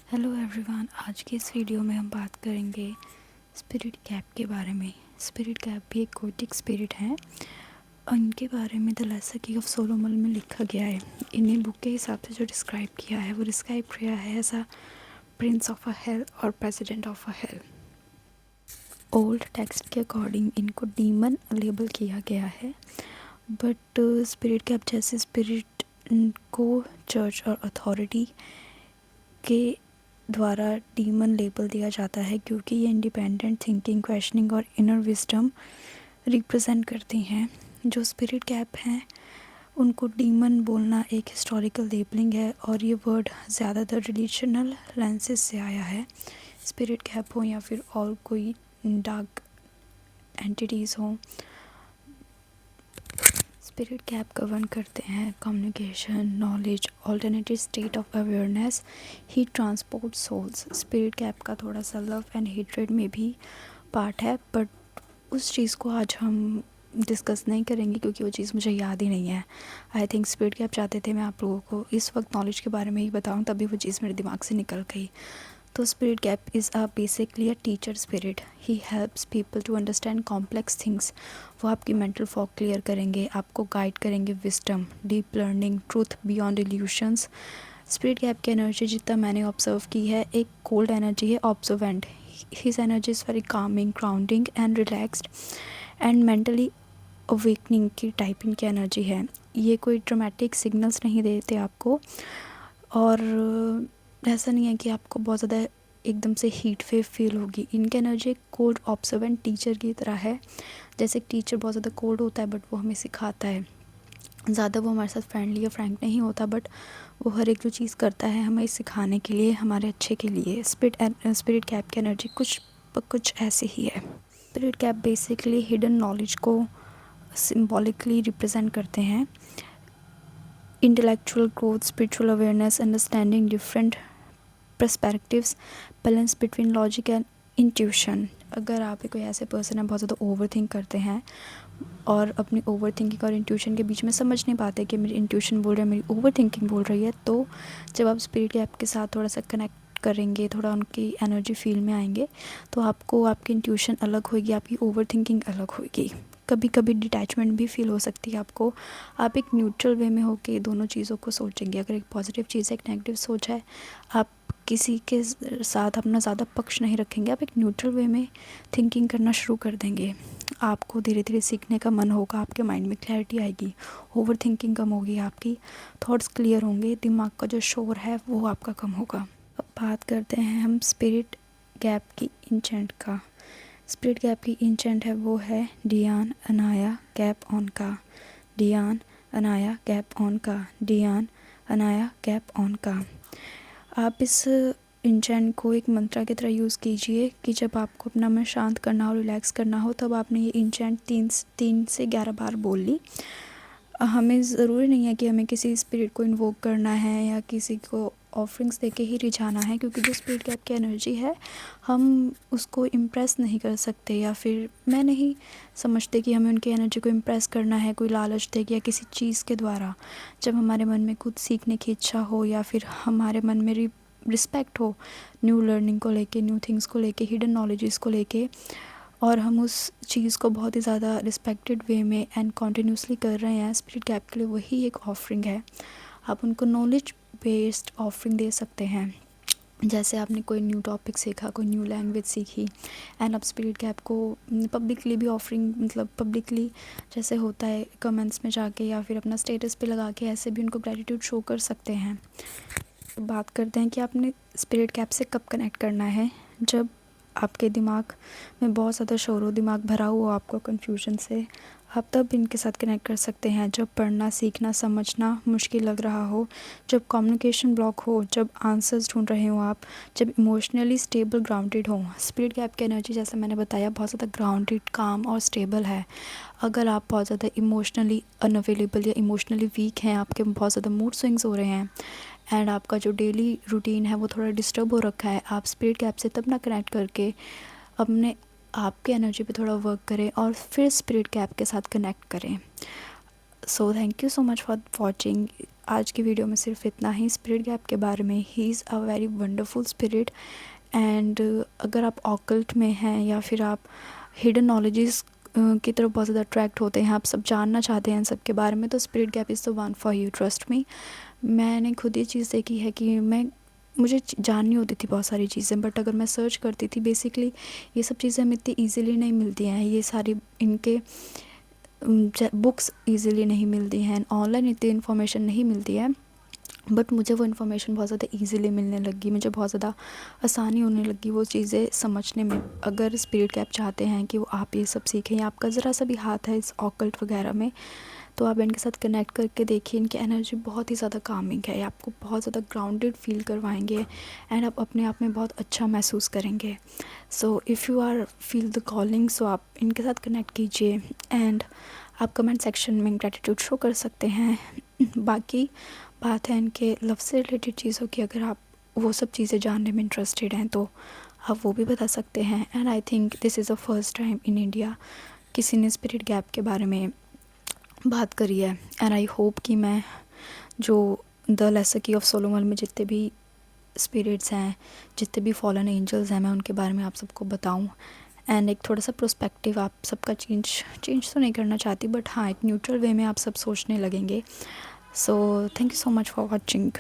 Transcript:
Hello everyone, आज के इस वीडियो में हम बात करेंगे स्पिरिट कैप के बारे में। स्पिरिट कैप भी एक गोथिक स्पिरिट है। इनके बारे में द लेसर की ऑफ सोलोमन में लिखा गया है। इन्हें बुक के हिसाब से जो डिस्क्राइब किया है वो डिस्क्राइब किया है as a prince of a hell और president of a hell. Old text के अकॉर्डिंग इनको डीमन लेबल किया गया है, बट स्पिरिट कैप जैसे स्पिरिट को चर्च और अथॉरिटी के द्वारा डीमन लेबल दिया जाता है क्योंकि ये इंडिपेंडेंट थिंकिंग, क्वेश्चनिंग और इनर विजडम रिप्रेजेंट करती हैं। जो स्पिरिट कैप हैं उनको डीमन बोलना एक हिस्टोरिकल लेबलिंग है और ये वर्ड ज़्यादातर रिलीजनल लेंसेज से आया है। स्पिरिट कैप हो या फिर और कोई डार्क एंटिटीज़ हों, स्पिरिट कैप गवर्न करते हैं communication, knowledge, alternative state of awareness, he transport souls. Spirit cap का थोड़ा सा लव एंड हेट्रेड में भी पार्ट है, बट उस चीज़ को आज हम डिस्कस नहीं करेंगे क्योंकि वो चीज़ मुझे याद ही नहीं है। आई थिंक स्पिरिट कैप चाहते थे मैं आप लोगों को इस वक्त नॉलेज के बारे में ही बताऊं, तभी वो चीज़ मेरे दिमाग से निकल गई। तो spirit cap is a basically a teacher spirit. He helps people to understand complex things. वो आपकी मेंटल फॉग क्लियर करेंगे, आपको गाइड करेंगे wisdom, deep learning, truth beyond illusions. Spirit cap की एनर्जी जितना मैंने ऑब्जर्व की है, एक कोल्ड एनर्जी है, observant. His energy is very calming, grounding and relaxed and mentally awakening की टाइप इनकी एनर्जी है। ये कोई ड्रामेटिक सिग्नल्स नहीं देते आपको, और ऐसा नहीं है कि आपको बहुत ज़्यादा एकदम से हीट वेव फील होगी। इनकी एनर्जी एक कोल्ड ऑब्जर्वेंट टीचर की तरह है। जैसे एक टीचर बहुत ज़्यादा कोल्ड होता है बट वो हमें सिखाता है, ज़्यादा वो हमारे साथ फ्रेंडली या फ्रैंक नहीं होता, बट वो हर एक जो चीज़ करता है हमें सिखाने के लिए, हमारे अच्छे के लिए। स्पिरिट कैप की एनर्जी कुछ ऐसे ही है। Spirit cap basically hidden knowledge को सिम्बॉलिकली रिप्रेजेंट करते हैं। Intellectual growth, spiritual awareness, understanding different perspectives, balance between logic and intuition. अगर आप कोई ऐसे पर्सन है बहुत ज़्यादा ओवर थिंक करते हैं और अपनी ओवर थिंकिंग और इंट्यूशन के बीच में समझ नहीं पाते कि मेरी इंट्यूशन बोल रही है, मेरी ओवर थिंकिंग बोल रही है, तो जब आप स्पिरिट कैप के साथ थोड़ा सा कनेक्ट करेंगे, थोड़ा उनकी एनर्जी फील में आएंगे, तो आपको आपकी इंट्यूशन अलग होगी, आपकी ओवर थिंकिंग अलग होगी। कभी कभी डिटैचमेंट भी फील हो सकती है आपको। आप एक न्यूट्रल वे में होके दोनों चीज़ों को सोचेंगे। अगर एक पॉजिटिव चीज़ है, एक नेगेटिव सोच है, आप किसी के साथ अपना ज़्यादा पक्ष नहीं रखेंगे, आप एक न्यूट्रल वे में थिंकिंग करना शुरू कर देंगे। आपको धीरे धीरे सीखने का मन होगा, आपके माइंड में क्लैरिटी आएगी, ओवर थिंकिंग कम होगी, आपकी थॉट्स क्लियर होंगे, दिमाग का जो शोर है वो आपका कम होगा। अब बात करते हैं हम स्पिरिट कैप की इंचेंट का। स्पिरिट कैप की इंचेंट है वो है डियान अनाया कैप ऑन का, डियान अनाया कैप ऑन का, डियान अनाया कैप ऑन का। आप इस इंचेंट को एक मंत्रा की तरह यूज़ कीजिए कि जब आपको अपना मन शांत करना हो, रिलैक्स करना हो, तब आपने ये इंचेंट 3 से 11 बार बोल ली। हमें ज़रूरी नहीं है कि हमें किसी स्पिरिट को इन्वोक करना है या किसी को ऑफरिंग्स देके ही रिझाना है, क्योंकि जो स्पिरिट कैप की एनर्जी है हम उसको इम्प्रेस नहीं कर सकते, या फिर मैं नहीं समझते कि हमें उनकी एनर्जी को इम्प्रेस करना है कोई लालच देके या किसी चीज़ के द्वारा। जब हमारे मन में खुद सीखने की इच्छा हो या फिर हमारे मन में रिस्पेक्ट हो न्यू लर्निंग को लेके, न्यू थिंग्स को लेके, हिडन नॉलेजेस को लेके, और हम उस चीज़ को बहुत ही ज़्यादा रिस्पेक्टेड वे में एंड कॉन्टीन्यूसली कर रहे हैं, स्पिरिट कैप के लिए वही एक ऑफरिंग है। आप उनको नॉलेज बेस्ड ऑफरिंग दे सकते हैं। जैसे आपने कोई न्यू टॉपिक सीखा, कोई न्यू लैंग्वेज सीखी, एंड आप स्पिरिट कैप को पब्लिकली भी ऑफरिंग, मतलब पब्लिकली जैसे होता है कमेंट्स में जाके या फिर अपना स्टेटस पे लगा के, ऐसे भी उनको ग्रेटिट्यूड शो कर सकते हैं। बात करते हैं कि आपने स्पिरिट कैप से कब कनेक्ट करना है। जब आपके दिमाग में बहुत ज़्यादा शोर हो, दिमाग भरा हुआ आपको कन्फ्यूजन से, आप तब इनके साथ कनेक्ट कर सकते हैं। जब पढ़ना, सीखना, समझना मुश्किल लग रहा हो, जब कम्युनिकेशन ब्लॉक हो, जब आंसर्स ढूंढ रहे हो आप, जब इमोशनली स्टेबल, ग्राउंडेड हो। स्पिरिट कैप की एनर्जी जैसा मैंने बताया बहुत ज़्यादा ग्राउंडेड, काम और स्टेबल है। अगर आप बहुत ज़्यादा इमोशनली अनअवेलेबल या इमोशनली वीक हैं, आपके बहुत ज़्यादा मूड स्विंग्स हो रहे हैं एंड आपका जो डेली रूटीन है वो थोड़ा डिस्टर्ब हो रखा है, आप स्पिरिट कैप से तब ना कनेक्ट करके अपने आपके एनर्जी पे थोड़ा वर्क करें और फिर स्पिरिट कैप के साथ कनेक्ट करें। So thank you so much for watching. आज की वीडियो में सिर्फ इतना ही स्पिरिट गैप के बारे में। He is a very wonderful spirit and अगर आप ऑकल्ट में हैं या फिर आप हिडन नॉलेजेस की तरफ बहुत ज़्यादा अट्रैक्ट होते हैं, आप सब जानना चाहते हैं इन सब के बारे में, तो spirit gap is the one for you, trust me. मैंने खुद ये चीज़ देखी है कि मुझे जाननी होती थी बहुत सारी चीज़ें, बट अगर मैं सर्च करती थी, बेसिकली ये सब चीज़ें हमें इतनी ईज़िली नहीं मिलती हैं। ये सारी इनके बुक्स इजीली नहीं मिलती हैं, ऑनलाइन इतनी इन्फॉर्मेशन नहीं मिलती है, बट मुझे वो इन्फॉर्मेशन बहुत ज़्यादा इजीली मिलने लगी, मुझे बहुत ज़्यादा आसानी होने लगी वो चीज़ें समझने में। अगर स्पिरिट गैप चाहते हैं कि वो आप ये सब सीखें या आपका ज़रा सा भी हाथ है इस ऑकल्ट वगैरह में, तो आप इनके साथ कनेक्ट करके देखिए। इनकी एनर्जी बहुत ही ज़्यादा कामिंग है, आपको बहुत ज़्यादा ग्राउंडेड फील करवाएंगे एंड आप अपने आप में बहुत अच्छा महसूस करेंगे। So if you are feel the calling, so आप इनके साथ कनेक्ट कीजिए एंड आप कमेंट सेक्शन में ग्रेटिट्यूड शो कर सकते हैं। बाकी बात है इनके लव से रिलेटेड चीज़ों की, अगर आप वो सब चीज़ें जानने में इंटरेस्टेड हैं तो आप वो भी बता सकते हैं। And I think this is the first time in India किसी ने स्पिरिट गैप के बारे में बात करी है। एंड आई होप कि मैं जो द लेसर की ऑफ सोलोमन में जितने भी स्पिरिट्स हैं, जितने भी फॉलन एंजल्स हैं, मैं उनके बारे में आप सबको बताऊं एंड एक थोड़ा सा प्रोस्पेक्टिव आप सबका चेंज तो नहीं करना चाहती, बट हाँ एक न्यूट्रल वे में आप सब सोचने लगेंगे। So thank you so much for watching.